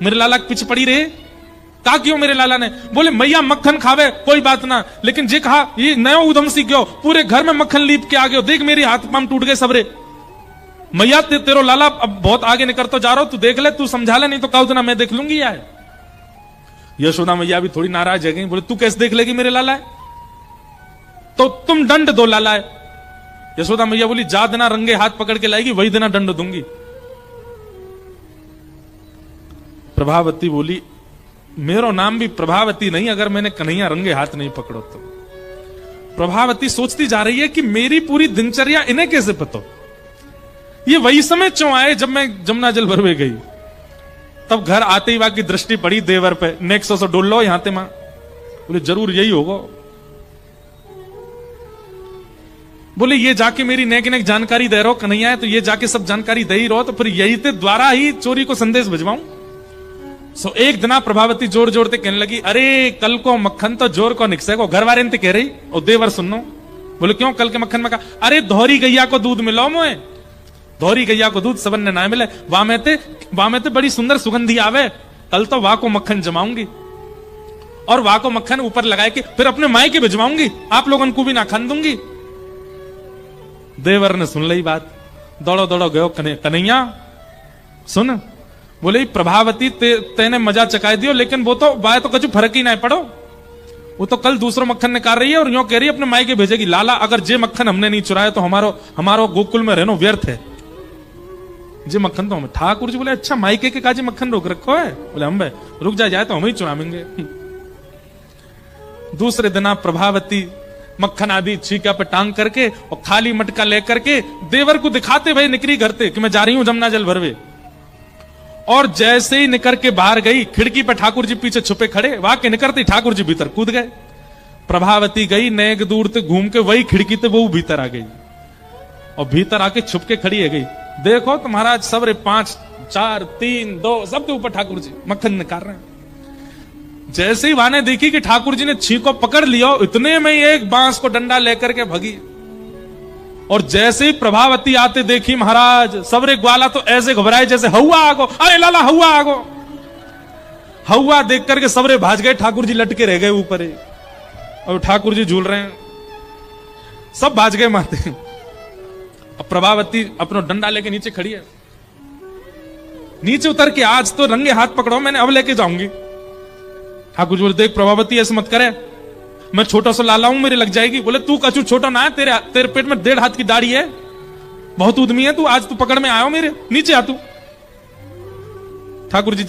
मेरे लाला के पीछे पड़ी रहे। कहा क्यों मेरे लाला ने? बोले मैया मक्खन खावे कोई बात ना, लेकिन जे कहा ये नयो उधम सी क्यों पूरे घर में मक्खन लीप के आ गयो, देख मेरी हाथ पांव टूट गए सबरे। मैया तेरो लाला अब बहुत आगे निकल तो जा रहा हो, तू देख ले, तू समझा ले, नहीं तो कहा उतना मैं देख लूंगी यार। यशोदा मैया भी थोड़ी नाराज है गई, बोले तू कैसे देख लेगी मेरे लाला है, तो तुम दंड दो लाला है। यशोदा मैया बोली जा देना रंगे हाथ पकड़ के लाएगी वही देना दंड दूंगी। प्रभावती बोली मेरो नाम भी प्रभावती नहीं अगर मैंने कन्हैया रंगे हाथ नहीं पकड़ो तो। प्रभावती सोचती जा रही है कि मेरी पूरी दिनचर्या इन्हें कैसे पता, ये वही समय क्यों आए जब मैं जमुना जल भरवे गई। तब घर आते ही वहां की दृष्टि पड़ी देवर पे, नेक्सो से डोल लो यहां ते मां। बोले जरूर यही होगा। बोले ये जाके मेरी नेक नेक जानकारी दे रहो कन्हैया है, तो ये जाके सब जानकारी दे ही रहो, तो फिर यही ते द्वारा ही चोरी को संदेश भिजवाऊं। सो एक दिना प्रभावती जोर जोर ते कहने लगी अरे कल को मक्खन तो जोर को निकसे को, घर वाले ने कह रही और देवर सुनो। बोले क्यों कल के मक्खन में? कहा अरे धोरी गैया को दूध मिलो मोए, धोरी गैया को दूध सबन ने ना मिले, वहां में ते बड़ी सुंदर सुगंधी आवे, कल तो वहां को मक्खन जमाऊंगी और वहां को मक्खन ऊपर लगाए के फिर अपने माई के भिजवाऊंगी, आप लोगों को भी ना खान दूंगी। देवर ने सुन ली बात, दौड़ो दौड़ो गयो कन्हैया सुन। बोले प्रभावती तेने मजा चकाई दियो, लेकिन वो तो बाय तो कुछ फर्क ही ना पड़ो, वो तो कल दूसरो मक्खन निकाल रही है और यूं कह रही है अपने माई के भेजेगी। लाला अगर जे मक्खन हमने नहीं चुराया तो हमारो गोकुल में रहनो व्यर्थ है, जे मक्खन तो हमें। ठाकुर जी बोले अच्छा मायके के काजी मक्खन रोक रखो है? बोले हम भाई रुक जाए तो हम ही चुराएंगे। दूसरे दिन प्रभावती मक्खन आदि छीका पे टांग करके और खाली मटका लेकर के देवर को दिखाते भाई निकली घर से कि मैं जा रही हूं जमुना जल भरवे। और जैसे ही निकल के बाहर गई, खिड़की पे ठाकुर जी पीछे छुपे खड़े, वहां के निकलते ठाकुर जी भीतर कूद गए। प्रभावती गई नेक दूर से घूम के वही खिड़की से वो भीतर आ गई और भीतर आके छुप के खड़ी है गई। देखो तो महाराज सबरे 5 4 3 2 सबके ऊपर ठाकुर जी मक्खन निकाल रहे हैं। जैसे ही वाने देखी कि ठाकुर जी ने छीको पकड़ लिया, इतने में ही एक बांस को डंडा लेकर के भगी। और जैसे ही प्रभावती आते देखी महाराज सबरे ग्वाला तो ऐसे घबराए जैसे हवा आगो, अरे लाला हवा आगो। हवा देख करके सबरे भाज गए, ठाकुर जी लटके रह गए ऊपर ही और ठाकुर जी झूल रहे हैं, सब भाज गए माते। अब प्रभावती अपना डंडा लेके नीचे खड़ी है, नीचे उतर के आज तो रंगे हाथ पकड़ो, मैंने अब लेके जाऊंगी। ठाकुर जी बोले देख प्रभावती ऐसे मत करे, मैं छोटा सा लाला हूं मेरे लग जाएगी। बोले तू कछु छोटा ना है, तेरे पेट में 1.5 हाथ की दाढ़ी है, बहुत उद्यमी है तू, आज तू पकड़ में आयो मेरे, नीचे आ तू। ठाकुर जी